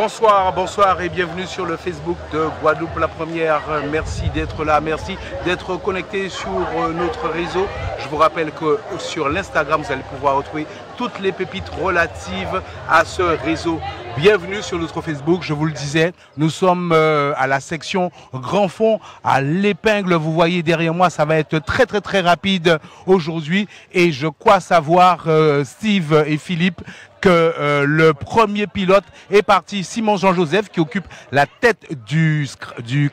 Bonsoir, bonsoir et bienvenue sur le Facebook de Guadeloupe la Première. Merci d'être là, merci d'être connecté sur notre réseau. Je vous rappelle que sur l'Instagram, vous allez pouvoir retrouver toutes les pépites relatives à ce réseau. Bienvenue sur notre Facebook, je vous le disais, nous sommes à la section Grand Fond, à l'épingle. Vous voyez derrière moi, ça va être très rapide aujourd'hui. Et je crois savoir, Steve et Philippe, que le premier pilote est parti. Simon Jean-Joseph, qui occupe la tête du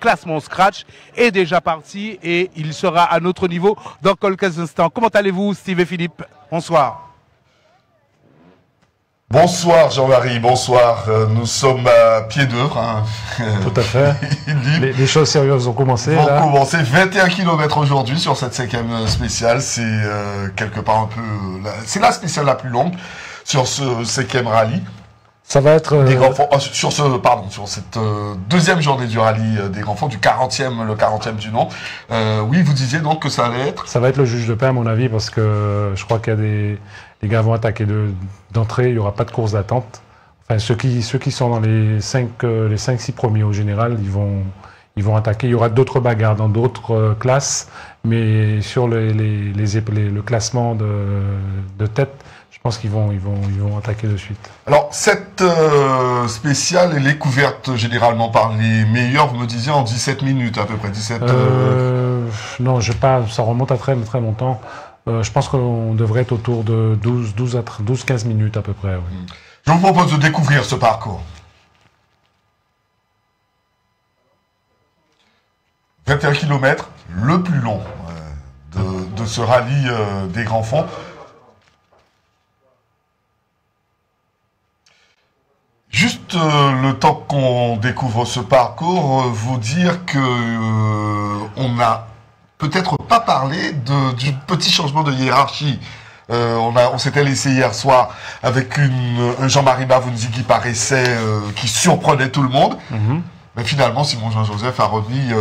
classement Scratch, est déjà parti et il sera à notre niveau dans quelques instants. Comment allez-vous, Steve et Philippe? Bonsoir. Bonsoir Jean-Marie, bonsoir. Nous sommes à pied d'œuvre. Hein. Tout à fait. les choses sérieuses ont commencé. Vont commencer 21 km aujourd'hui sur cette 5e spéciale. C'est quelque part un peu... C'est la spéciale la plus longue sur ce 5e rallye. Ça va être... Des grands fonds, sur cette deuxième journée du rallye des grands fonds, le 40e du nom. Oui, vous disiez donc que ça allait être... Ça va être le juge de paix à mon avis, parce que je crois qu'il y a les gars vont attaquer d'entrée, il n'y aura pas de course d'attente. Enfin, ceux qui sont dans les 5-6 premiers au général, ils vont attaquer. Il y aura d'autres bagarres dans d'autres classes, mais sur le classement de tête, je pense qu'ils vont attaquer de suite. Alors, cette spéciale, elle est couverte généralement par les meilleurs, vous me disiez, en 17 minutes à peu près. 17. Non, ça remonte à très longtemps. Je pense qu'on devrait être autour de 12-15 minutes à peu près. Oui. Je vous propose de découvrir ce parcours. 21 km, le plus long de ce rallye des grands fonds. Juste le temps qu'on découvre ce parcours, vous dire que on n'a peut-être pas parlé du petit changement de hiérarchie. On s'était laissé hier soir avec un Jean-Marie Bavounzi qui paraissait, qui surprenait tout le monde. Mais finalement, Simon Jean-Joseph a remis...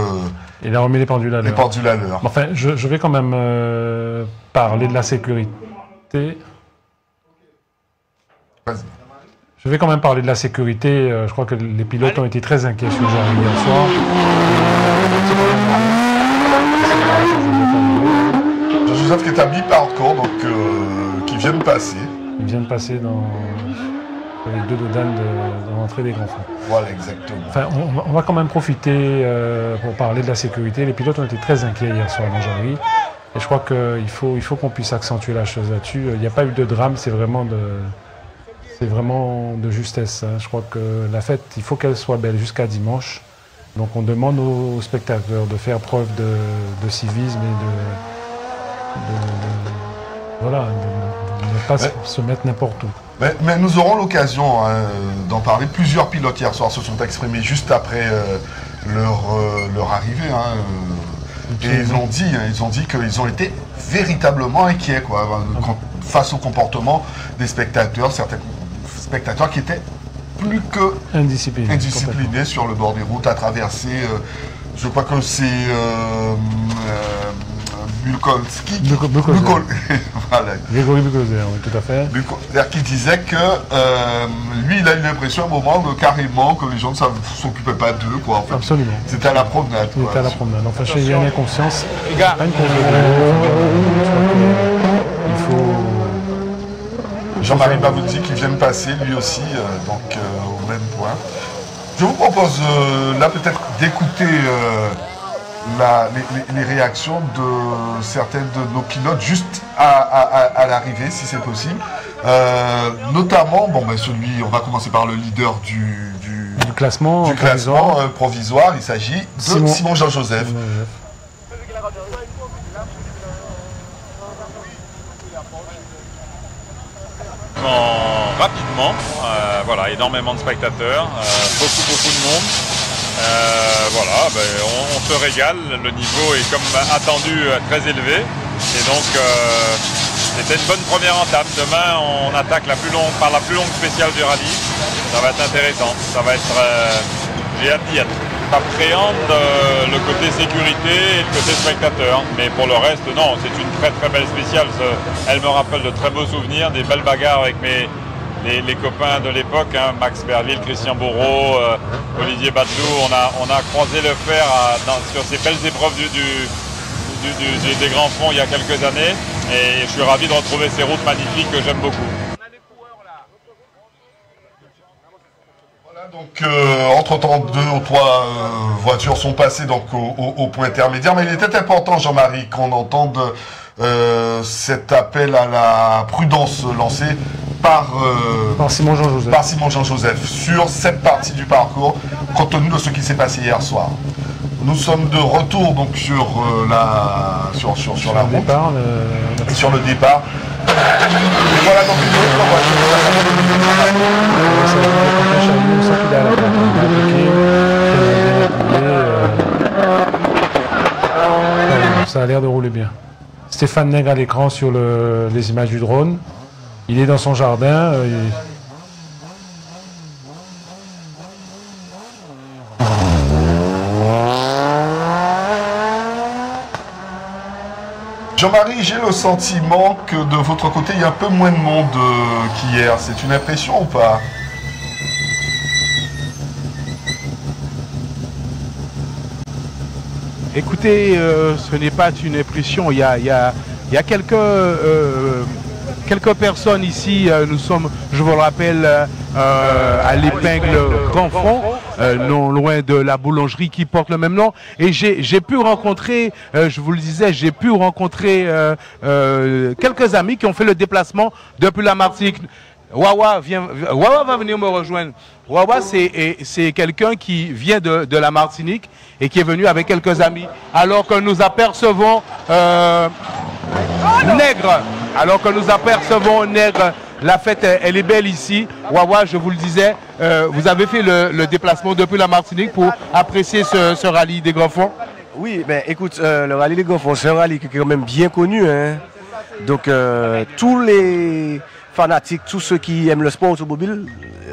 il a remis les pendules à l'heure. Enfin, je vais quand même parler de la sécurité. Vas-y. Je vais quand même parler de la sécurité. Je crois que les pilotes ont été très inquiets sur Jean-Marie hier soir. Jean-Joseph qui est à mi-parcours, donc qui vient de passer. Il vient de passer dans les deux dodanes dans l'entrée des grands fonds. Voilà, exactement. Enfin, on va quand même profiter pour parler de la sécurité. Les pilotes ont été très inquiets hier soir dans Jarry. Et je crois qu'il faut qu'on puisse accentuer la chose là-dessus. Il n'y a pas eu de drame, c'est vraiment de justesse. Hein. Je crois que la fête, il faut qu'elle soit belle jusqu'à dimanche. Donc on demande aux spectateurs de faire preuve de civisme et de ne pas se mettre n'importe où. Mais nous aurons l'occasion d'en parler. Plusieurs pilotes hier soir se sont exprimés juste après leur arrivée. Et ils ont dit qu'ils ont été véritablement inquiets face au comportement des spectateurs, certains spectateurs qui étaient plus que indisciplinés sur le bord des routes à traverser. Je crois que c'est Bukolski. Voilà. Grégory Bukolzer, oui, tout à fait. C'est-à-dire qu'il disait que lui, il a eu l'impression à un moment carrément que les gens ne s'occupaient pas d'eux. En fait. Absolument. C'était à la promenade. C'était à la promenade. Enfin, il y a une inconscience. Les gars, il faut... Jean-Marie Bavounzi qui vient de passer, lui aussi, au même point. Je vous propose là peut-être d'écouter les réactions de certaines de nos pilotes juste à l'arrivée, si c'est possible. Notamment, on va commencer par le leader du classement provisoire. Il s'agit de Simon Jean-Joseph. Rapidement, voilà, énormément de spectateurs, beaucoup de monde. On se régale, le niveau est comme attendu très élevé et donc c'était une bonne première entame. Demain on attaque par la plus longue spéciale du rallye, ça va être intéressant, ça va être, j'ai hâte d'y être. J'appréhende le côté sécurité et le côté spectateur, mais pour le reste non, c'est une très belle spéciale, elle me rappelle de très beaux souvenirs, des belles bagarres avec mes les copains de l'époque, hein, Max Berville, Christian Bourreau, Olivier Batelou, on a croisé le fer sur ces belles épreuves des grands fonds il y a quelques années. Et je suis ravi de retrouver ces routes magnifiques que j'aime beaucoup. Donc, entre-temps, 2 ou 3 voitures sont passées donc, au point intermédiaire. Mais il était important, Jean-Marie, qu'on entende cet appel à la prudence lancé par Simon Jean-Joseph sur cette partie du parcours, compte tenu de ce qui s'est passé hier soir. Nous sommes de retour donc sur la route, sur le départ. Et voilà donc une autre voiture. Ça a l'air de rouler bien. Stéphane Nègre à l'écran sur les images du drone. Il est dans son jardin. Jean-Marie, j'ai le sentiment que de votre côté, il y a un peu moins de monde qu'hier. C'est une impression ou pas? Écoutez, ce n'est pas une impression. Il y a quelques personnes ici. Nous sommes, je vous le rappelle, à l'Épingle Grand Fond, non loin de la boulangerie qui porte le même nom. Et j'ai pu rencontrer, je vous le disais, j'ai pu rencontrer quelques amis qui ont fait le déplacement depuis la Martinique. Wawa va venir me rejoindre. Wawa, c'est quelqu'un qui vient de la Martinique et qui est venu avec quelques amis. Alors que nous apercevons Nègre. Alors que nous apercevons Nègre, la fête, elle est belle ici. Wawa, je vous le disais, vous avez fait le déplacement depuis la Martinique pour apprécier ce rallye des Grands Fonds. Oui, ben écoute, le rallye des Grands Fonds, c'est un rallye qui est quand même bien connu. Hein. Donc tous les fanatiques, tous ceux qui aiment le sport automobile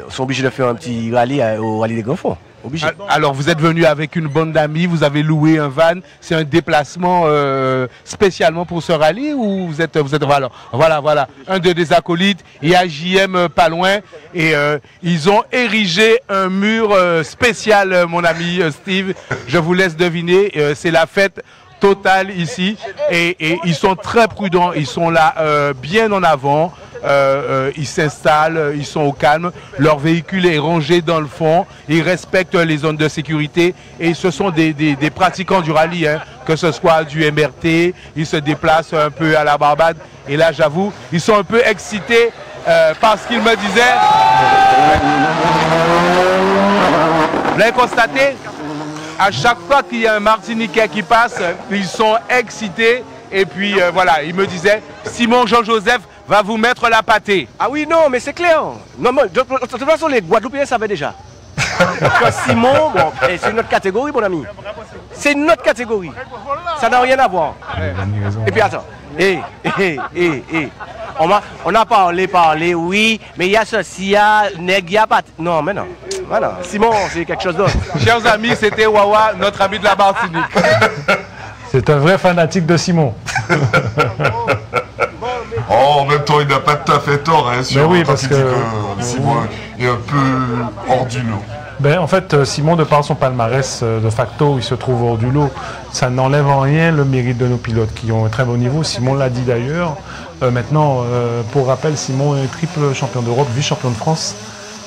sont obligés de faire un petit rallye au rallye des Grands Fonds. Obligé. Alors vous êtes venu avec une bande d'amis, vous avez loué un van, c'est un déplacement spécialement pour ce rallye ou vous êtes voilà, un des acolytes, il y a JM pas loin et ils ont érigé un mur spécial, mon ami Steve, je vous laisse deviner, c'est la fête totale ici et ils sont très prudents, ils sont là bien en avant. Ils s'installent, ils sont au calme, leur véhicule est rangé dans le fond, ils respectent les zones de sécurité et ce sont des pratiquants du rallye, hein, que ce soit du MRT, ils se déplacent un peu à la Barbade et là j'avoue, ils sont un peu excités parce qu'ils me disaient, vous l'avez constaté, à chaque fois qu'il y a un Martiniquais qui passe, ils sont excités et puis voilà, ils me disaient, Simon Jean-Joseph va vous mettre la pâtée. Ah oui, non, mais c'est clair. Non, de toute façon, les Guadeloupéens savaient déjà. Simon, bon, c'est une autre catégorie, mon ami. C'est une autre catégorie. Ça n'a rien à voir. Et puis attends. On a parlé, oui, mais il y a ceci, il y a nègre, il y a pas. Non, mais non. Voilà. Simon, c'est quelque chose d'autre. Chers amis, c'était Wawa, notre ami de la Martinique. C'est un vrai fanatique de Simon. Oh, en même temps, il n'a pas tout à fait tort, hein, sur oui, parce que Simon est un peu hors du lot. Ben, en fait, Simon, de par son palmarès, de facto, il se trouve hors du lot. Ça n'enlève en rien le mérite de nos pilotes qui ont un très bon niveau. Simon l'a dit d'ailleurs. Maintenant, pour rappel, Simon est triple champion d'Europe, vice-champion de France.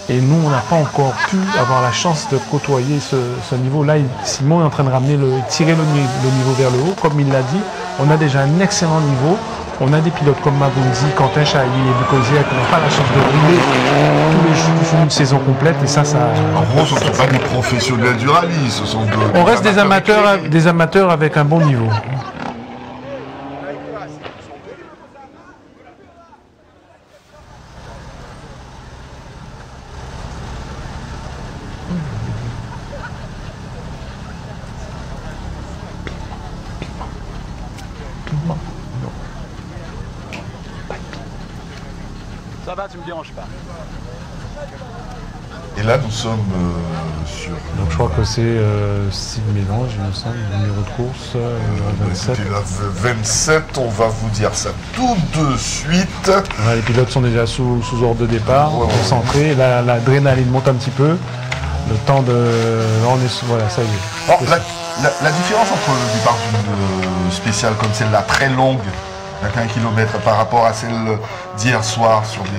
Et nous, on n'a pas encore pu avoir la chance de côtoyer ce niveau-là. Simon est en train de tirer le niveau vers le haut. Comme il l'a dit, on a déjà un excellent niveau. On a des pilotes comme Mabunzi, Quentin Chailly et Bukoziak qui n'ont pas la chance de briller tous les jours une saison complète. Et ça... En gros, ce ne sont pas des professionnels du rallye. Ce sont on reste des amateurs avec un bon niveau. Ça va, tu me déranges pas. Et là, nous sommes sur... Donc je crois que c'est Steve Mélange, il me semble, le numéro de course, 27. Écoutez, là, 27, on va vous dire ça tout de suite. Voilà, les pilotes sont déjà sous ordre de départ, Ouais, concentrés. L'adrénaline monte un petit peu. Le temps de... Là, on est... Voilà, ça y est. Alors, la différence entre le départ d'une spéciale comme celle-là, très longue, avec 1 km, par rapport à celle d'hier soir sur des...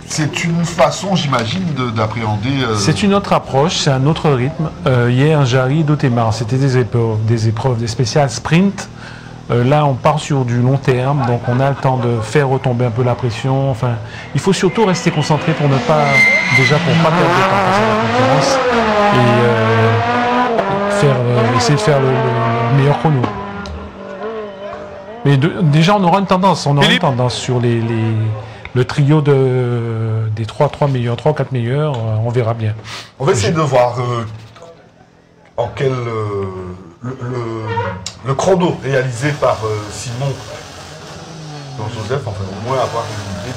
C'est une façon, j'imagine, d'appréhender... C'est une autre approche, c'est un autre rythme. Hier, Jarry d'Ottemar, c'était des épreuves, des spéciales sprint. Là, on part sur du long terme, donc on a le temps de faire retomber un peu la pression. Enfin, il faut surtout rester concentré pour ne pas, déjà pour pas perdre de temps face à la concurrence et essayer de faire le meilleur chrono. Mais déjà, on aura une tendance, sur le trio des 3 meilleurs, 3 ou 4 meilleurs, on verra bien. On va essayer de voir en quel... le chrono réalisé par Simon Jean-Joseph, enfin au moins avoir une idée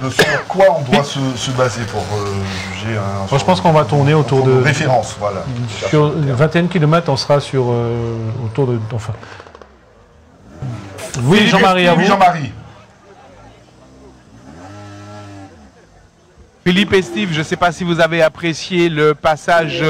de sur quoi on doit se baser pour juger. Moi, je pense qu'on va tourner autour de... Référence, voilà. Sur 21 km, on sera sur autour de... Enfin... Oui, Jean-Marie, à vous. Jean-Marie. Philippe et Steve, je ne sais pas si vous avez apprécié le passage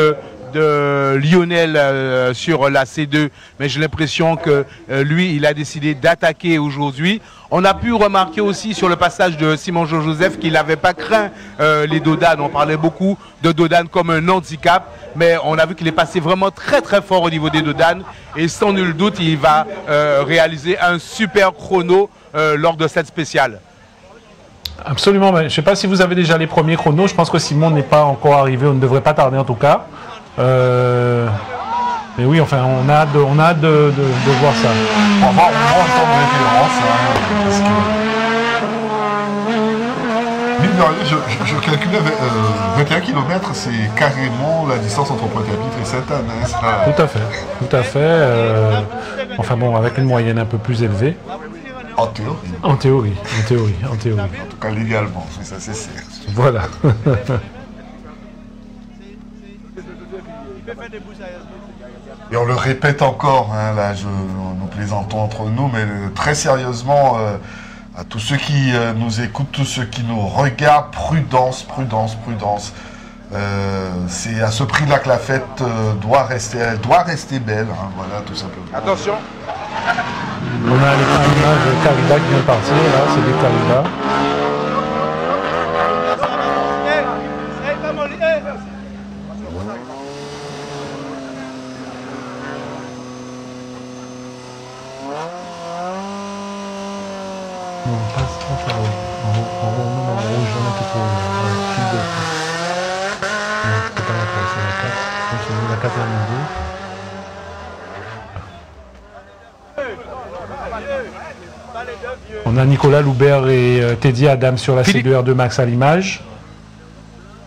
de Lionel sur la C2, mais j'ai l'impression que lui, il a décidé d'attaquer aujourd'hui. On a pu remarquer aussi sur le passage de Simon Jean-Joseph qu'il n'avait pas craint les dodanes. On parlait beaucoup de dodanes comme un handicap, mais on a vu qu'il est passé vraiment très très fort au niveau des dodanes et sans nul doute, il va réaliser un super chrono lors de cette spéciale. Absolument, je ne sais pas si vous avez déjà les premiers chronos, je pense que Simon n'est pas encore arrivé, on ne devrait pas tarder en tout cas. Mais oui, enfin, on a hâte de voir ça. On va entendre référence. Mine de rien, je calculais 21 km, c'est carrément la distance entre Pointe-à-Pitre et Sainte-Anne. Hein, tout à fait. Enfin bon, avec une moyenne un peu plus élevée. En théorie. En théorie. En tout cas, légalement, ça c'est sûr. Voilà. Et on le répète encore, hein, là, nous plaisantons entre nous, mais très sérieusement, à tous ceux qui nous écoutent, tous ceux qui nous regardent, prudence. C'est à ce prix-là que la fête doit rester belle, hein, voilà, tout simplement. Attention. On a l'image de Carida qui vient de partir, là, c'est des Carida. Non, pas faire en rouge, il y en a qui font fil de... Non, c'est pas la 3, c'est la 4. Donc c'est la 4 et la 2. On a Nicolas Loubert et Teddy Adam sur la C2R2 Max à l'image.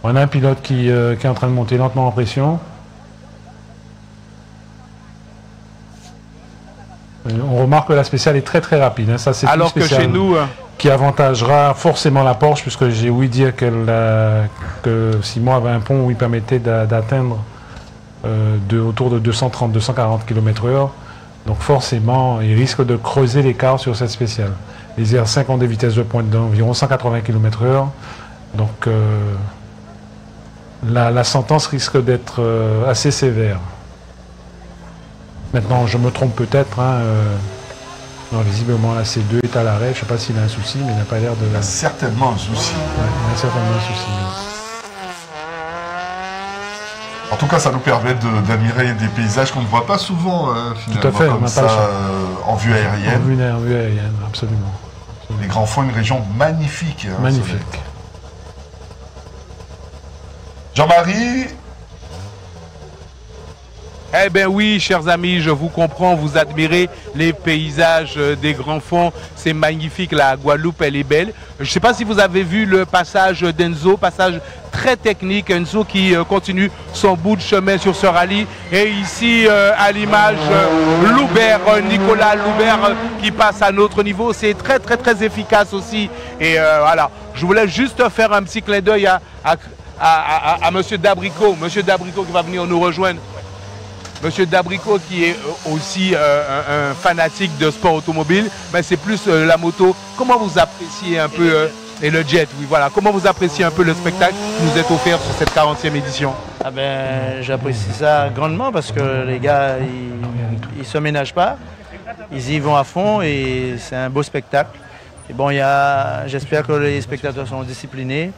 On a un pilote qui est en train de monter lentement en pression. On remarque que la spéciale est très très rapide. Hein. Ça, c'est alors que chez nous... qui avantagera forcément la Porsche, puisque j'ai ouï dire que Simon avait un pont où il permettait d'atteindre autour de 230-240 km/h. Donc forcément, il risque de creuser l'écart sur cette spéciale. Les R5 ont des vitesses de pointe d'environ 180 km/h. Donc la sentence risque d'être assez sévère. Maintenant, je me trompe peut-être. Hein, non, visiblement, la C2 est à l'arrêt. Je ne sais pas s'il a un souci, mais il n'a pas l'air de... Il a certainement un souci. Ouais, il a certainement un souci. En tout cas, ça nous permet d'admirer des paysages qu'on ne voit pas souvent, finalement, tout à fait, comme ça, en vue aérienne. En vue aérienne, absolument. Les Grands Fonds, une région magnifique. Hein, magnifique. Eh bien oui, chers amis, je vous comprends, vous admirez les paysages des grands fonds, c'est magnifique, la Guadeloupe, elle est belle. Je ne sais pas si vous avez vu le passage d'Enzo, passage très technique, Enzo qui continue son bout de chemin sur ce rallye. Et ici, à l'image, Loubert, Nicolas Loubert qui passe à notre niveau, c'est très très très efficace aussi. Et voilà, je voulais juste faire un petit clin d'œil à Monsieur Dabricot, Monsieur Dabricot qui va venir nous rejoindre. Monsieur Dabricot qui est aussi un fanatique de sport automobile, mais c'est plus la moto. Comment vous appréciez un peu, et le jet, oui voilà, comment vous appréciez un peu le spectacle qui nous est offert sur cette 40e édition? Ah ben, j'apprécie ça grandement parce que les gars, ils se ménagent pas, ils y vont à fond et c'est un beau spectacle. Et bon, j'espère que les spectateurs sont disciplinés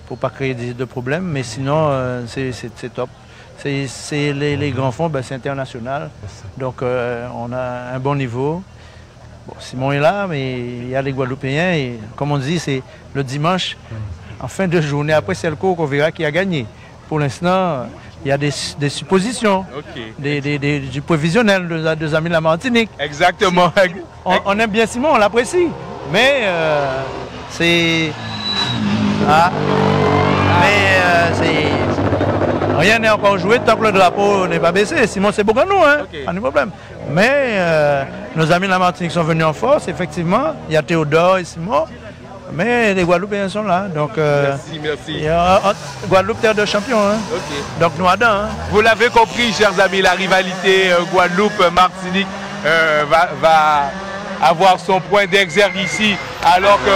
pour pas créer de problèmes, mais sinon, c'est top. Les grands fonds, ben, c'est international, donc on a un bon niveau. Bon, Simon est là, mais il y a les Guadeloupéens et comme on dit, c'est le dimanche, en fin de journée, après c'est le cours qu'on verra qui a gagné. Pour l'instant, il y a des suppositions, du prévisionnel de amis de la Martinique. Exactement. On aime bien Simon, on l'apprécie, mais c'est... Rien n'est encore joué tant que le drapeau n'est pas baissé. Simon, c'est beaucoup à nous, hein? Pas de problème. Mais nos amis de la Martinique sont venus en force, effectivement. Il y a Théodore et Simon. Mais les Guadeloupéens sont là. Donc, merci. Guadeloupe, terre de champion. Hein? Donc, nous adorons. Hein? Vous l'avez compris, chers amis, la rivalité Guadeloupe-Martinique va avoir son point d'exergue ici, alors que...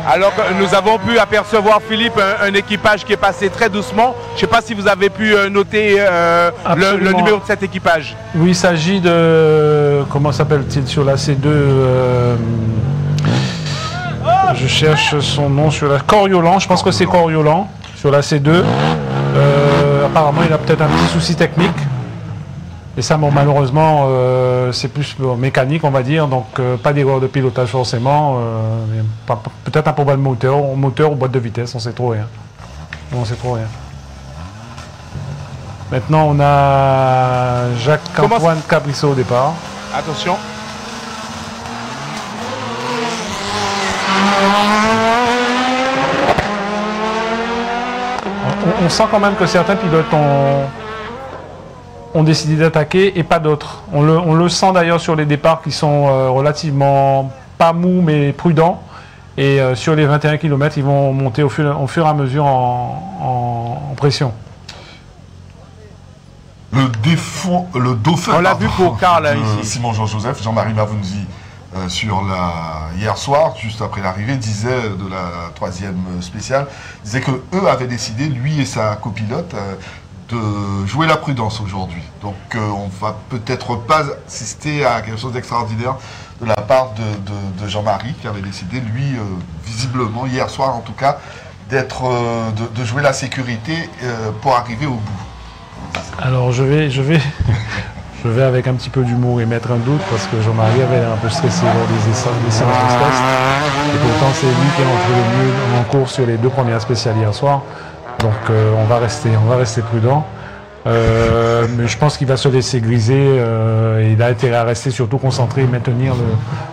Alors que nous avons pu apercevoir, Philippe, un équipage qui est passé très doucement. Je ne sais pas si vous avez pu noter le numéro de cet équipage. Oui, il s'agit de... Comment s'appelle-t-il sur la C2 Je cherche son nom sur la... Coriolan, je pense que c'est Coriolan, sur la C2. Apparemment, il a peut-être un petit souci technique. Et ça, bon, malheureusement, c'est plus mécanique, on va dire, donc pas d'erreur de pilotage forcément. Peut-être un problème moteur ou boîte de vitesse, on sait trop rien. On sait trop rien. Maintenant, on a Jacques-Antoine Cabrissot au départ. Attention. On sent quand même que certains pilotes ont décidé d'attaquer et pas d'autres. On le sent d'ailleurs sur les départs qui sont relativement pas mous mais prudents. Et sur les 21 km, ils vont monter au fur et à mesure en pression. Le dauphin. On l'a vu pour Karl ici. Simon Jean-Joseph, Jean-Marie Mavounzi, hier soir, juste après l'arrivée, disait de la 3e spéciale, disait que eux avaient décidé, lui et sa copilote, de jouer la prudence aujourd'hui. Donc on va peut-être pas assister à quelque chose d'extraordinaire de la part de Jean-Marie qui avait décidé, lui, visiblement, hier soir en tout cas, de jouer la sécurité pour arriver au bout. Alors je vais avec un petit peu d'humour et mettre un doute parce que Jean-Marie avait l'air un peu stressé lors des séances de test. Et pourtant c'est lui qui est entré le mieux en course sur les 2 premières spéciales hier soir. Donc on va rester prudent. Mais je pense qu'il va se laisser griser et il a intérêt à rester surtout concentré et maintenir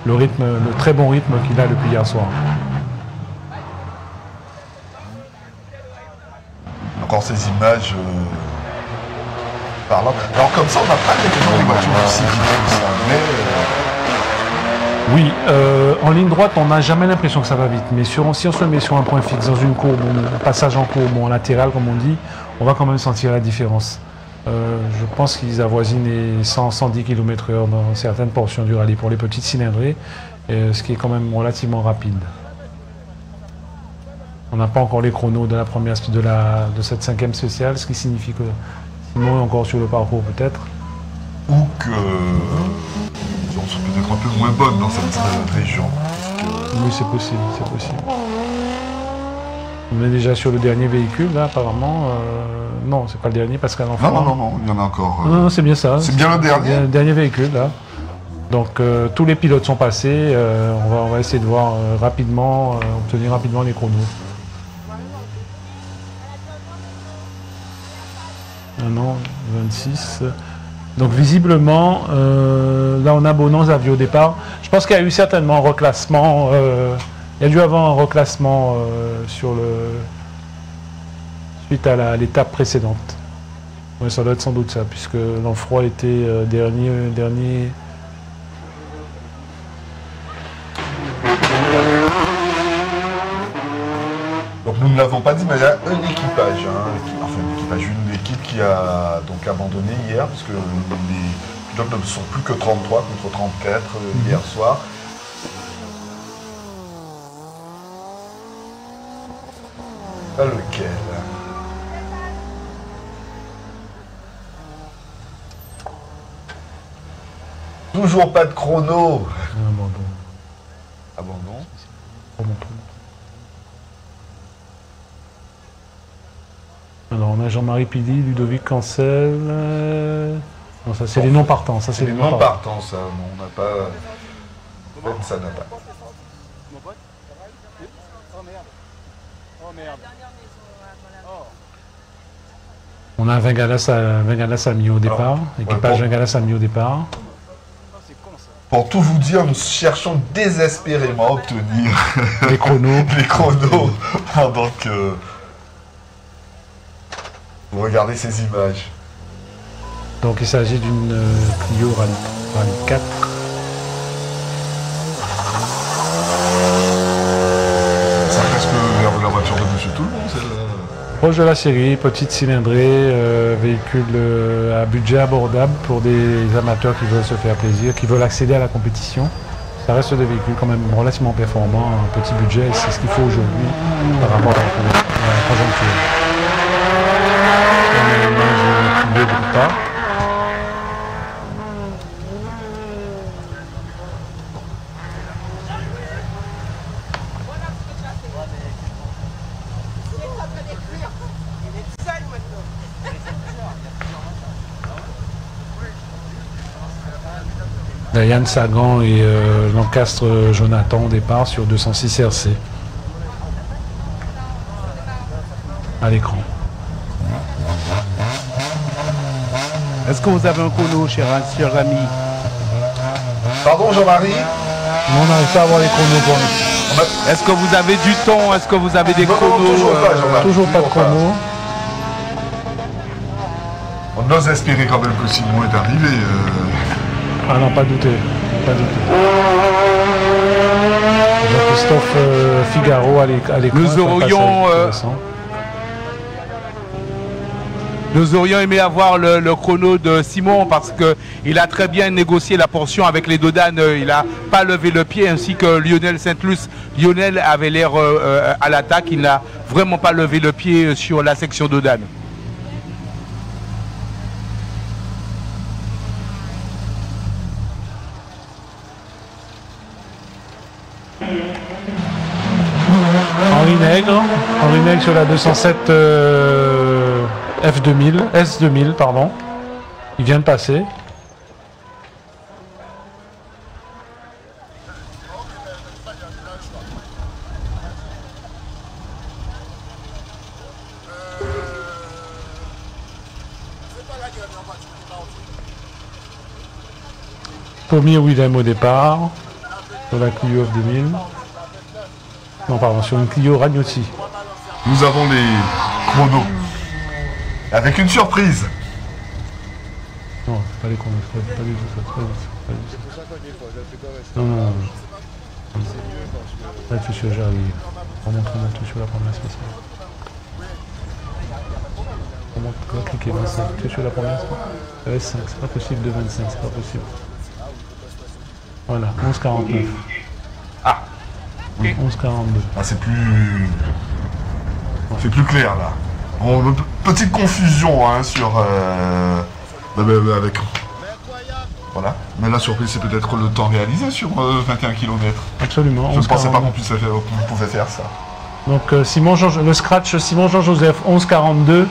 le rythme, le très bon rythme qu'il a depuis hier soir. Encore ces images parlantes. Alors comme ça, on n'a pas tellement les voitures aussi vite que ça, mais... Oui, en ligne droite, on n'a jamais l'impression que ça va vite. Mais si on se met sur un point fixe, dans une courbe, un passage en courbe, en latéral comme on dit, on va quand même sentir la différence. Je pense qu'ils avoisinent les 100-110 km/h dans certaines portions du rallye pour les petites cylindrées, ce qui est quand même relativement rapide. On n'a pas encore les chronos de la première de cette 5e spéciale, ce qui signifie que Simon est encore sur le parcours peut-être. Ou que... Ils sont peut-être un peu moins bonnes dans cette région. Oui, c'est possible, c'est possible. On est déjà sur le dernier véhicule, là, apparemment. Non, c'est pas le dernier, Pascal Enfant. Non, il y en a encore. Non, c'est bien ça. C'est bien le dernier. Le dernier véhicule, là. Donc, tous les pilotes sont passés. On va essayer de voir rapidement, obtenir rapidement les chronos. non, 26. Donc visiblement, là on a Bonanza au départ. Je pense qu'il y a eu certainement un reclassement. Il y a dû avoir un reclassement suite à l'étape précédente. Oui, ça doit être sans doute ça, puisque Lanfroy était dernier. Donc nous ne l'avons pas dit, mais il y a un équipage, une équipe qui a donc abandonné hier, parce que les pilotes ne sont plus que 33 contre 34 hier soir. Pas lequel? Toujours pas de chrono. Abandon. Alors on a Jean-Marie Pidi, Ludovic Cancel. Non, ça c'est les non partants. Ça c'est les non partants, ça. On n'a pas. Même ça n'a pas. On a Vingalas a mis au départ. Équipage Vingalas a mis au départ. Pour tout vous dire, nous cherchons désespérément à obtenir les chronos. Les chronos pendant que vous regardez ces images. Donc il s'agit d'une Clio Rallye 4. Ça presque la voiture de Monsieur Tout-le-Monde, celle-là. Proche de la série, petite cylindrée, véhicule à budget abordable pour des amateurs qui veulent se faire plaisir, qui veulent accéder à la compétition. Ça reste des véhicules quand même relativement performants, un petit budget, c'est ce qu'il faut aujourd'hui par rapport à la conjoncture. On a une image de Yann Sagan et Lancastre Jonathan au départ sur 206 RC à l'écran. Est-ce que vous avez un chrono, cher ami? Pardon, Jean-Marie? On n'arrive pas à avoir les chronos pour nous. Est-ce que vous avez du temps? Est-ce que vous avez des chronos? Toujours pas de chrono. On ose espérer quand même que Simon est arrivé. Ah non, pas douter. Jean-Christophe Figaro à l'écran. Nous aurions aimé avoir le chrono de Simon parce qu'il a très bien négocié la portion avec les Dodanes. Il n'a pas levé le pied, ainsi que Lionel Saint-Luce. Lionel avait l'air à l'attaque. Il n'a vraiment pas levé le pied sur la section Dodane. Henri Nègre sur la 207 S2000, pardon. Il vient de passer. Pommier Willem au départ sur la Clio F2000. Non, pardon, sur une Clio Ragnotti. Nous avons les chronos. Avec une surprise. Non, pas les chronos, pas du tout ça. Non. Là, tu suis j'arrive. Remonte tout sur la première spéciale. On va cliquer 25. Tu es sur la première spéciale. S5, c'est pas possible de 25, c'est pas possible. Voilà, 11,49. Ah oui. 11,42. Ah, c'est plus clair là. Petite confusion hein, sur avec. Voilà. Mais la surprise c'est peut-être le temps réalisé sur 21 km. Absolument. Je ne pensais pas qu'on pouvait faire ça. Donc le scratch Simon Jean-Joseph 11,42.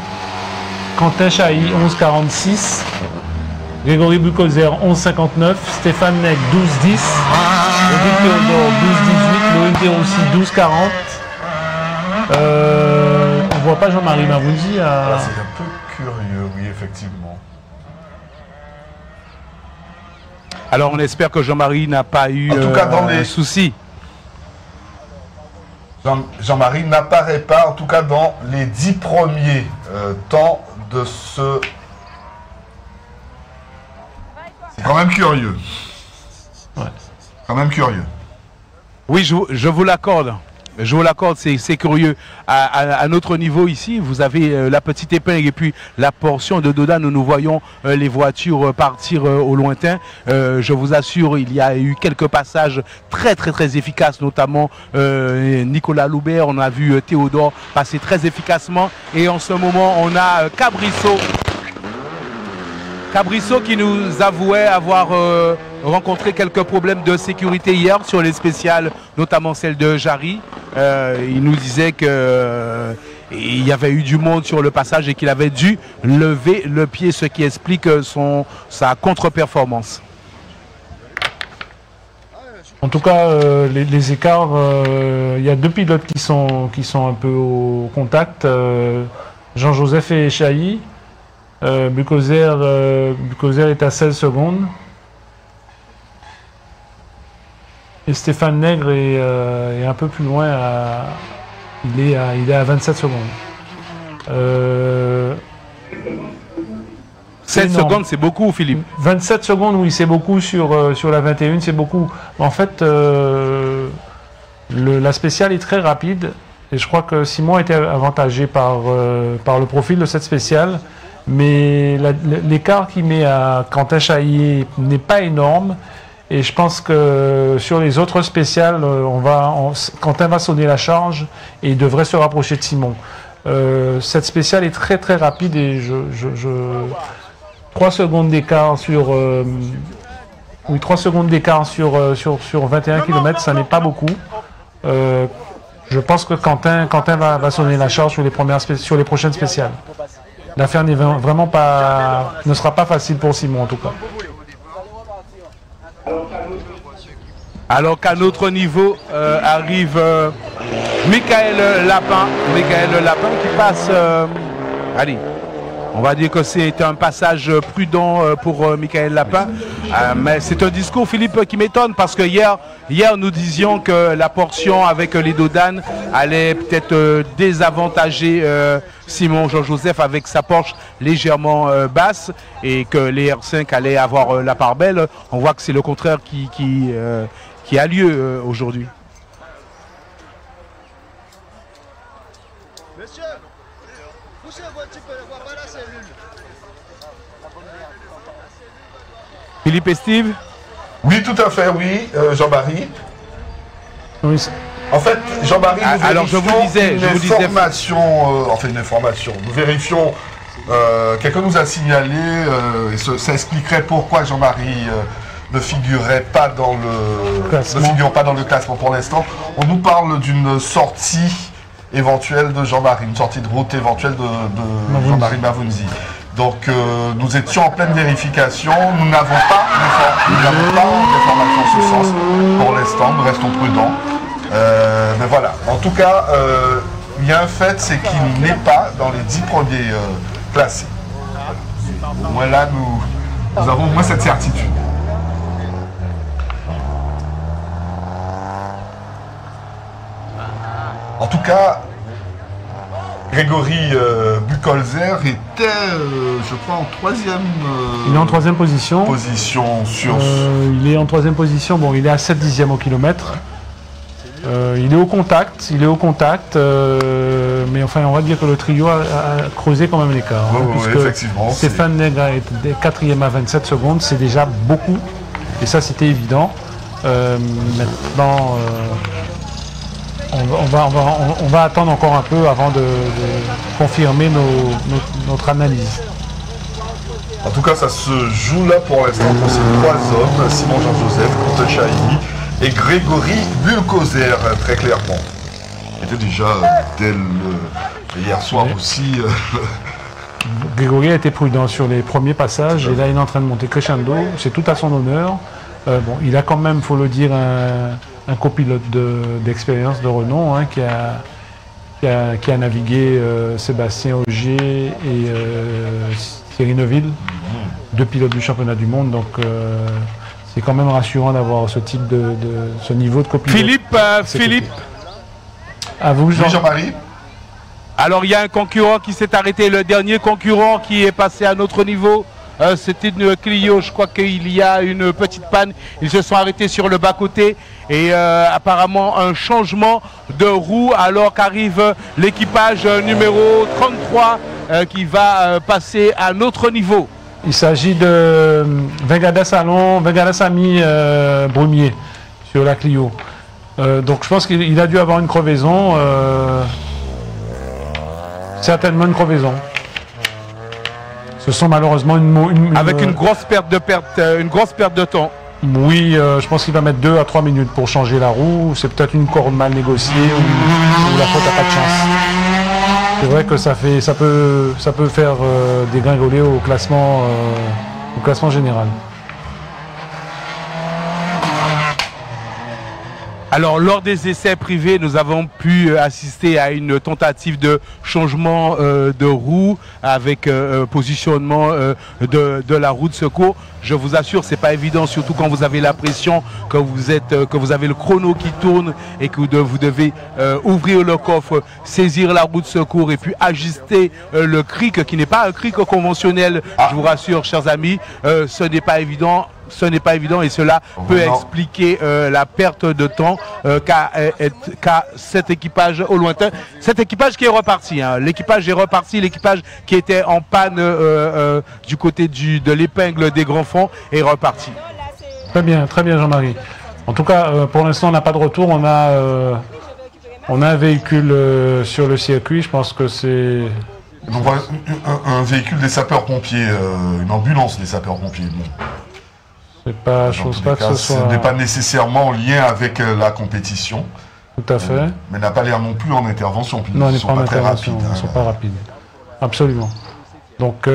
Quentin Chahi 11,46. Grégory Bucozer 11,59. Stéphane Nec 12,10. David Théodore 12,18. Loïc Théo aussi 12,40. voit pas Jean-Marie Mavounzi à... Là, c'est un peu curieux, oui, effectivement. Alors on espère que Jean-Marie n'a pas eu En tout cas, dans les soucis. Jean-Marie n'apparaît pas, en tout cas dans les 10 premiers temps de ce... C'est quand même curieux. Ouais. Quand même curieux. Oui, je vous l'accorde. Je vous l'accorde, c'est curieux. À notre niveau ici, vous avez la petite épingle et puis la portion de Dodane où nous voyons les voitures partir au lointain. Je vous assure, il y a eu quelques passages très efficaces, notamment Nicolas Loubert, on a vu Théodore passer très efficacement. Et en ce moment, on a Cabrisso qui nous avouait avoir rencontré quelques problèmes de sécurité hier sur les spéciales, notamment celle de Jarry. Il nous disait que il y avait eu du monde sur le passage et qu'il avait dû lever le pied, ce qui explique sa contre-performance. En tout cas, les écarts, il y a deux pilotes qui sont un peu au contact. Jean-Joseph et Chailly. Bucoser est à 16 secondes. Et Stéphane Nègre est un peu plus loin, il est à 27 secondes. 7 secondes, c'est beaucoup, Philippe. 27 secondes, oui, c'est beaucoup sur la 21, c'est beaucoup. En fait, la spéciale est très rapide. Et je crois que Simon était avantagé par le profil de cette spéciale. Mais l'écart qu'il met à Quentin Chailly n'est pas énorme. Et je pense que sur les autres spéciales, Quentin va sonner la charge et il devrait se rapprocher de Simon. Cette spéciale est très rapide et 3 secondes d'écart sur 3 secondes d'écart sur 21 km, ça n'est pas beaucoup. Je pense que Quentin va sonner la charge sur les prochaines spéciales. L'affaire n'est vraiment pas, ne sera pas facile pour Simon en tout cas. Alors qu'à notre niveau arrive Michael Lapin. Michael Lapin qui passe. Allez, on va dire que c'est un passage prudent pour Michael Lapin. Mais c'est un discours, Philippe, qui m'étonne parce que hier nous disions que la portion avec les Dodane allait peut-être désavantager Simon Jean-Joseph avec sa Porsche légèrement basse et que les R5 allaient avoir la part belle. On voit que c'est le contraire qui a lieu aujourd'hui. Monsieur, poussez-vous un petit peu, ne vois pas la cellule. Philippe et Steve? Oui, tout à fait, oui, Jean-Marie. Oui. En fait, Jean-Marie, nous alors je vous disais, une information. Nous vérifions, quelqu'un nous a signalé, et ça expliquerait pourquoi Jean-Marie ne figurait pas dans le classement pour l'instant. On nous parle d'une sortie éventuelle de Jean-Marie, une sortie de route éventuelle de Jean-Marie Mavounzi. Donc nous étions en pleine vérification, nous n'avons pas d'informations en ce sens pour l'instant, nous restons prudents. Mais voilà, en tout cas, il y a un fait, c'est qu'il n'est pas dans les 10 premiers classés. Au moins là, nous avons au moins cette certitude. En tout cas, Grégory Bucolzer était, je crois, en troisième. Il est en troisième position. Il est en troisième position. Bon, il est à 7/10 au kilomètre. Il est au contact. Mais enfin, on va dire que le trio a creusé quand même l'écart. Oui, effectivement. Stéphane Nègre est 4e à 27 secondes. C'est déjà beaucoup. Et ça, c'était évident. Maintenant. On va attendre encore un peu avant de confirmer notre analyse. En tout cas, ça se joue là pour l'instant pour ces 3 hommes, Simon Jean-Joseph, Quentin Chailly et Grégory Bucolzer, très clairement. Il était déjà dès hier soir aussi. Grégory a été prudent sur les premiers passages et là il est en train de monter crescendo, c'est tout à son honneur. Bon, il a quand même, il faut le dire, un copilote d'expérience de renom qui qui a navigué Sébastien Ogier et Thierry Neuville, 2 pilotes du championnat du monde. Donc c'est quand même rassurant d'avoir ce type ce niveau de copilote. Philippe, à vous, Jean-Marie. Alors il y a un concurrent qui s'est arrêté, le dernier concurrent qui est passé à notre niveau. C'était une Clio, je crois qu'il y a une petite panne. Ils se sont arrêtés sur le bas-côté et apparemment un changement de roue alors qu'arrive l'équipage numéro 33 qui va passer à notre niveau. Il s'agit de Vengada Salon, Vengada Sami Brumier sur la Clio. Donc je pense qu'il a dû avoir une crevaison, certainement une crevaison. Ce sont malheureusement avec une grosse perte de temps. Oui, je pense qu'il va mettre 2 à 3 minutes pour changer la roue. C'est peut-être une corde mal négociée ou la faute n'a pas de chance. C'est vrai que ça peut faire dégringoler au classement général. Alors, lors des essais privés, nous avons pu assister à une tentative de changement de roue avec positionnement de la roue de secours. Je vous assure, c'est pas évident, surtout quand vous avez la pression, que vous avez le chrono qui tourne et que vous devez ouvrir le coffre, saisir la roue de secours et puis ajuster le cric, qui n'est pas un cric conventionnel. Je vous rassure, chers amis, ce n'est pas évident. Ce n'est pas évident et cela peut expliquer la perte de temps qu'a cet équipage au lointain. Cet équipage qui est reparti, hein. L'équipage est reparti, l'équipage qui était en panne du côté de l'épingle des grands fonds est reparti. Très bien Jean-Marie. En tout cas, pour l'instant, on n'a pas de retour. On a un véhicule sur le circuit. Je pense que c'est... Donc, un véhicule des sapeurs-pompiers, une ambulance des sapeurs-pompiers. Bon. Je pense pas que ce soit... Ce n'est pas nécessairement en lien avec la compétition. Tout à fait. Mais n'a pas l'air non plus en intervention. Non, ils ne sont pas très rapides. Ils ne sont pas rapides. Absolument. Donc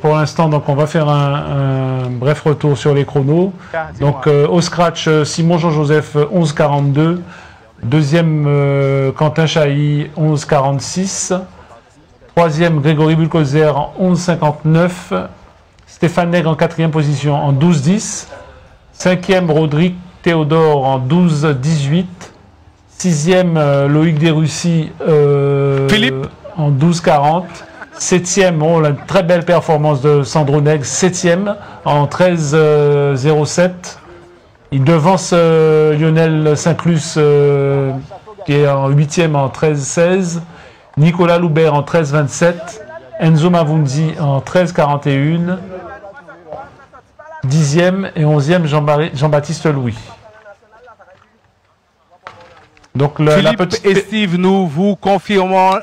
pour l'instant, on va faire un bref retour sur les chronos. Donc au scratch, Simon Jean-Joseph 11,42. Deuxième, Quentin Chailly 11,46. Troisième, Grégory Bulcozer 11,59. Stéphane Nègre en 4e position en 12,10. 5e, Rodrigue Théodore en 12,18. 6e, Loïc Desrussi Philippe en 12,40. 7e, la très belle performance de Sandro Nègre, 7e en 13,07. Il devance Lionel Saint-Clus qui est en 8e en 13,16. Nicolas Loubert en 13,27. Enzo Mavunzi en 13,41. 10e et 11e Jean-Baptiste Louis. Donc Philippe et Steve, nous vous confirmons.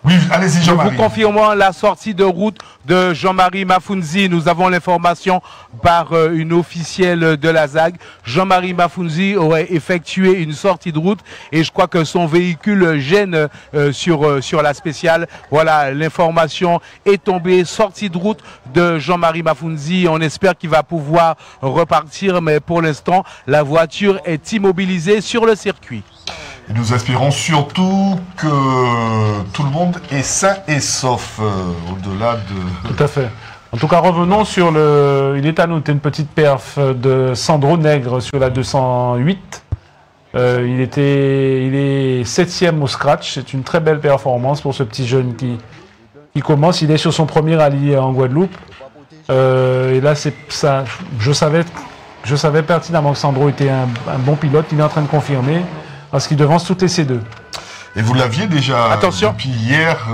Oui, allez-y Jean-Marie. Nous confirmons la sortie de route de Jean-Marie Mafunzi. Nous avons l'information par une officielle de la ZAG. Jean-Marie Mafunzi aurait effectué une sortie de route et je crois que son véhicule gêne sur la spéciale. Voilà, l'information est tombée. Sortie de route de Jean-Marie Mafunzi. On espère qu'il va pouvoir repartir, mais pour l'instant, la voiture est immobilisée sur le circuit. Et nous espérons surtout que tout le monde est sain et sauf au-delà de... Tout à fait. En tout cas, revenons sur il est à noter une petite perf de Sandro Nègre sur la 208. Il est 7e au scratch. C'est une très belle performance pour ce petit jeune qui commence. Il est sur son premier rallye en Guadeloupe. Et là, c'est ça. Je savais pertinemment que Sandro était un bon pilote. Il est en train de confirmer. Parce qu'il devance toutes les C2. Et vous l'aviez déjà, depuis hier,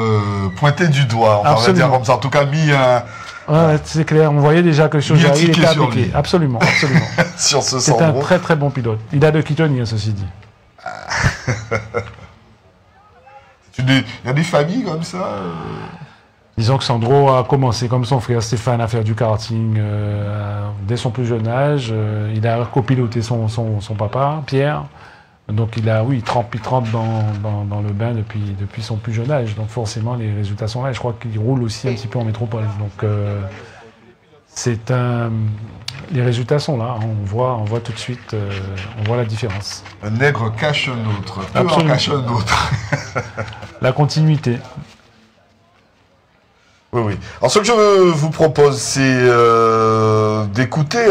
pointé du doigt. On va dire comme ça, en tout cas mis un... Ouais, c'est clair, on voyait déjà que sur Jerry, il était appliqué. Absolument. Sur ce c'est un très très bon pilote. Il a de qui tenir, ceci dit. Il y a des familles comme ça Disons que Sandro a commencé, comme son frère Stéphane, à faire du karting dès son plus jeune âge. Il a copiloté son papa, Pierre. Donc il trempe dans le bain depuis son plus jeune âge. Donc forcément les résultats sont là. Je crois qu'il roule aussi un petit peu en métropole. Donc c'est un les résultats sont là, hein. On voit tout de suite, on voit la différence. Un nègre cache un autre, peu en Absolument. cache un autre. La continuité. Oui, oui. Alors ce que je vous propose, c'est d'écouter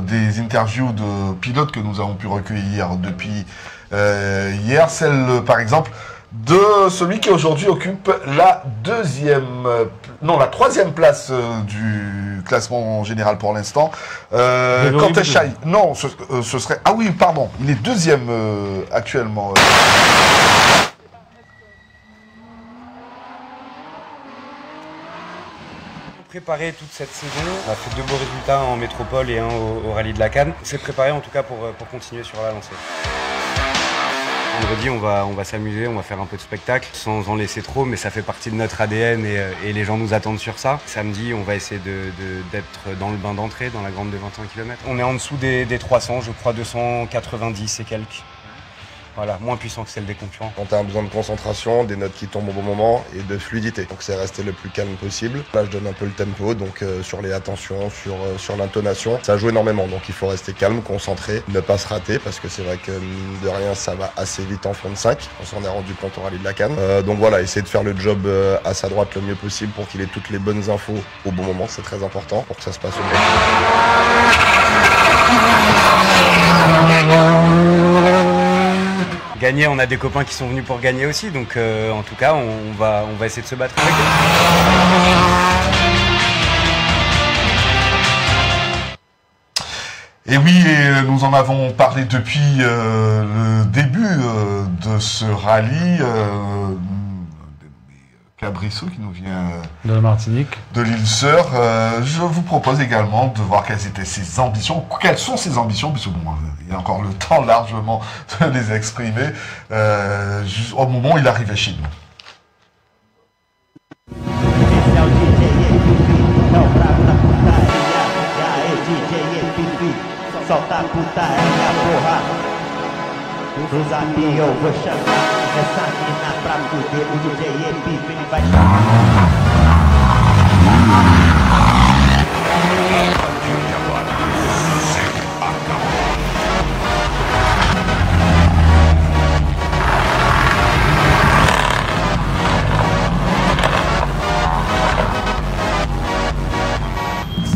des interviews de pilotes que nous avons pu recueillir depuis hier. Celle, par exemple, de celui qui aujourd'hui occupe la troisième place du classement général pour l'instant. Quentin Chaille. Non, ce serait... Ah oui, pardon. Il est deuxième actuellement. Préparé toute cette saison, on a fait 2 beaux résultats en métropole et un au rallye de la Cannes. On s'est préparé en tout cas pour continuer sur la lancée. Vendredi, on va s'amuser, on va faire un peu de spectacle sans en laisser trop, mais ça fait partie de notre ADN et les gens nous attendent sur ça. Samedi, on va essayer d'être dans le bain d'entrée, dans la grande de 21 km. On est en dessous des 300, je crois 290 et quelques. Voilà, moins puissant que celle des concurrents. Quand tu as besoin de concentration, des notes qui tombent au bon moment et de fluidité. Donc c'est rester le plus calme possible. Là je donne un peu le tempo, donc sur les attentions, sur l'intonation, ça joue énormément. Donc il faut rester calme, concentré, ne pas se rater parce que c'est vrai que mine de rien ça va assez vite en front de 5. On s'en est rendu compte au rallye de la Cannes. Donc voilà, essayer de faire le job à sa droite le mieux possible pour qu'il ait toutes les bonnes infos au bon moment, c'est très important pour que ça se passe au mieux. Gagner, on a des copains qui sont venus pour gagner aussi, donc en tout cas, on va essayer de se battre avec eux. Et oui, et nous en avons parlé depuis le début de ce rallye. Cabrissot qui nous vient de la Martinique, de l'île Sœur. Je vous propose également de voir quelles étaient ses ambitions. Quelles sont ses ambitions, puisque bon, il y a encore le temps largement de les exprimer, au moment où il arrivait chez nous. Os aviões eu vou chamar, essa mina pra fuder, o DJ Epife ele vai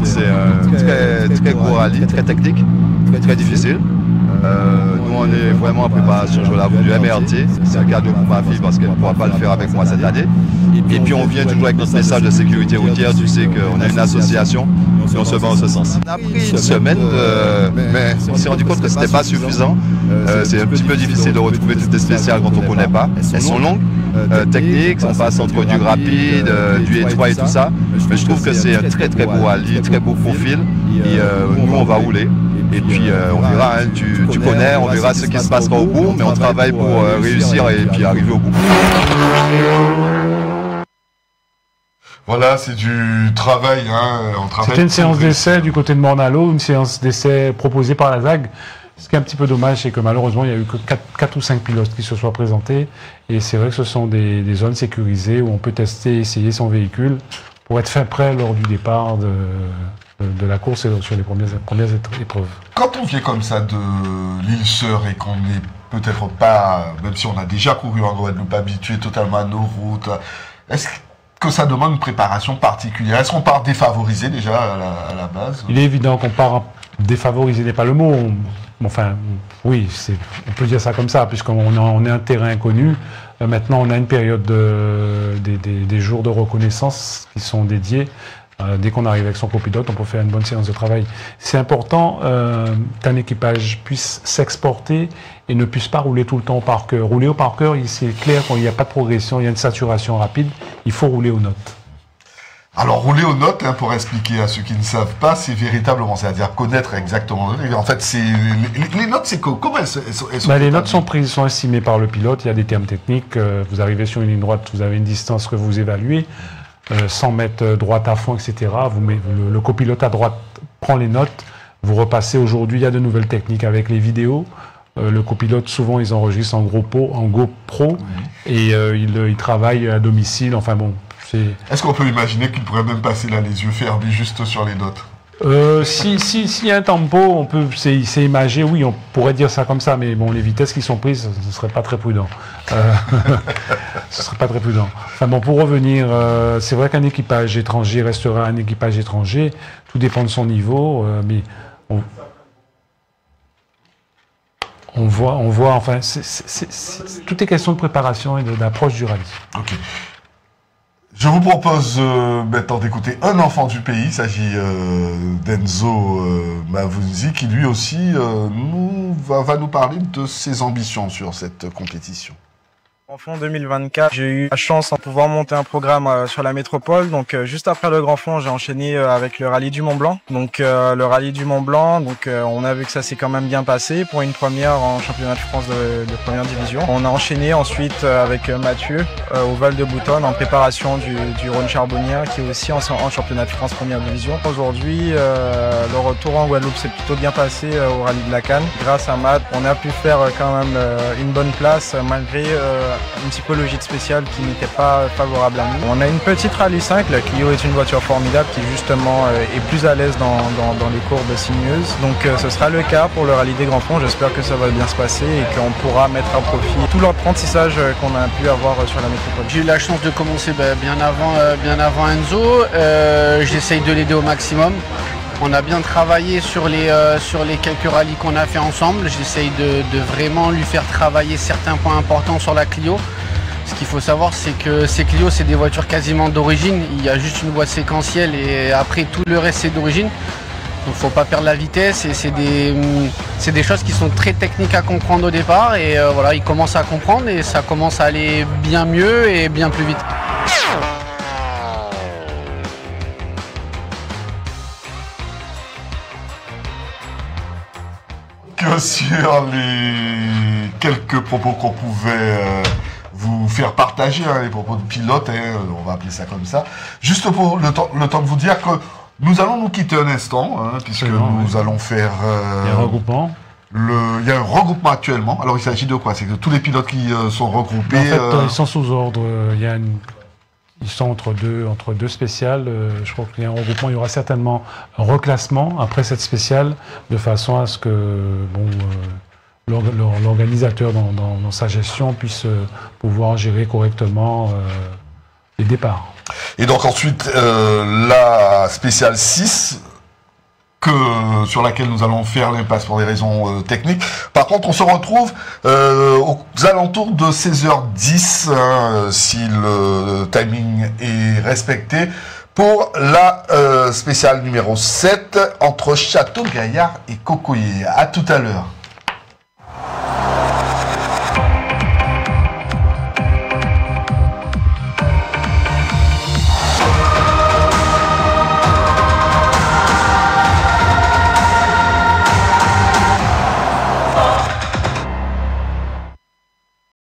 C'est très gros rallye, très technique, très difficile. Nous on est vraiment en préparation sur la route du MRT. C'est un cadeau pour ma fille parce qu'elle ne pourra pas le faire avec moi cette année. Et puis on vient toujours avec notre message de sécurité routière. Tu sais qu'on a une association et on se bat en ce sens. On a pris une semaine, mais on s'est rendu compte que ce n'était pas suffisant. C'est un petit peu difficile de retrouver toutes les spéciales quand on ne connaît pas. Elles sont longues, techniques, on passe entre du rapide, du étroit et tout ça. Mais je trouve que c'est un très très beau rallye, très beau profil. Et nous on va rouler. Et puis on verra, hein, tu connais, on verra ce qui se passera au bout, mais on travaille pour réussir et puis arriver au bout. Voilà, c'est du travail. C'était une séance d'essai du côté de Mornalo, une séance d'essai proposée par la ZAG. Ce qui est un petit peu dommage, c'est que malheureusement, il n'y a eu que 4 ou 5 pilotes qui se soient présentés. Et c'est vrai que ce sont des zones sécurisées où on peut tester, essayer son véhicule pour être fait prêt lors du départ de la course et sur les premières épreuves. Quand on vient comme ça de l'île Sœur et qu'on n'est peut-être pas, même si on a déjà couru en Guadeloupe, habitué totalement à nos routes, est-ce que ça demande une préparation particulière? Est-ce qu'on part défavorisé déjà à la base? Il est évident qu'on part défavorisé, n'est pas le mot. Enfin, oui, on peut dire ça comme ça, puisqu'on est un terrain inconnu. Maintenant, on a une période des jours de reconnaissance qui sont dédiés. Dès qu'on arrive avec son copilote, on peut faire une bonne séance de travail. C'est important qu'un équipage puisse s'exporter et ne puisse pas rouler tout le temps au par-cœur. Rouler au par-cœur, c'est clair qu'il n'y a pas de progression, il y a une saturation rapide, il faut rouler aux notes. Alors, rouler aux notes, pour expliquer à ceux qui ne savent pas, c'est véritablement, c'est-à-dire connaître exactement. En fait, les notes, c'est comment elles sont les notes sont estimées par le pilote, il y a des termes techniques. Vous arrivez sur une ligne droite, vous avez une distance que vous évaluez. 100 mètres droite à fond, etc. Le copilote à droite prend les notes. Vous repassez aujourd'hui, il y a de nouvelles techniques avec les vidéos. Le copilote, souvent, ils enregistrent en GoPro et ils travaillent à domicile. Enfin bon, Est-ce qu'on peut imaginer qu'il pourrait même passer là les yeux fermés juste sur les notes? S'il y a un tempo, c'est imagé, oui, on pourrait dire ça comme ça, mais bon, les vitesses qui sont prises, ce ne serait pas très prudent. Ce serait pas très prudent. Enfin bon, pour revenir, c'est vrai qu'un équipage étranger restera un équipage étranger, tout dépend de son niveau, mais on voit, enfin, tout est question de préparation et d'approche du rallye. Ok. Je vous propose maintenant d'écouter un enfant du pays. Il s'agit d'Enzo Mavunzi qui lui aussi va nous parler de ses ambitions sur cette compétition. En fond 2024, j'ai eu la chance de pouvoir monter un programme sur la métropole. Donc juste après le Grand Fond, j'ai enchaîné avec le rallye du Mont Blanc. Donc le rallye du Mont Blanc, on a vu que ça s'est quand même bien passé pour une première en championnat de France de première division. On a enchaîné ensuite avec Mathieu au Val de Boutonne en préparation du Rhône Charbonnière qui est aussi en championnat de France première division. Aujourd'hui, le retour en Guadeloupe s'est plutôt bien passé au rallye de la Cannes. Grâce à Matt, on a pu faire quand même une bonne place malgré une typologie de spéciale qui n'était pas favorable à nous. On a une petite Rallye 5, la Clio est une voiture formidable qui justement est plus à l'aise dans les courbes sinueuses. Donc ce sera le cas pour le Rallye des Grands Fonds, j'espère que ça va bien se passer et qu'on pourra mettre à profit tout l'apprentissage qu'on a pu avoir sur la métropole. J'ai eu la chance de commencer bien avant Enzo, j'essaye de l'aider au maximum. On a bien travaillé sur les quelques rallyes qu'on a fait ensemble. J'essaye de vraiment lui faire travailler certains points importants sur la Clio. Ce qu'il faut savoir, c'est que ces Clio, c'est des voitures quasiment d'origine. Il y a juste une boîte séquentielle et après tout le reste, c'est d'origine. Donc il ne faut pas perdre la vitesse et c'est des choses qui sont très techniques à comprendre au départ. Et voilà, il commence à comprendre et ça commence à aller bien mieux et bien plus vite. Que sur les quelques propos qu'on pouvait vous faire partager, les propos de pilote, on va appeler ça comme ça, juste pour le temps de vous dire que nous allons nous quitter un instant, puisque nous allons faire... il y a un regroupement. Il y a un regroupement actuellement. Alors il s'agit de quoi? C'est que tous les pilotes qui sont regroupés... En fait, ils sont sous ordre. Ils sont entre deux spéciales. Je crois qu'il y a un regroupement. Il y aura certainement un reclassement après cette spéciale, de façon à ce que l'organisateur dans sa gestion puisse pouvoir gérer correctement les départs. Et donc ensuite, la spéciale 6, sur laquelle nous allons faire l'impasse pour des raisons techniques. Par contre, on se retrouve aux alentours de 16h10, si le timing est respecté, pour la spéciale numéro 7 entre Château-Gaillard et Cocoyer. À tout à l'heure.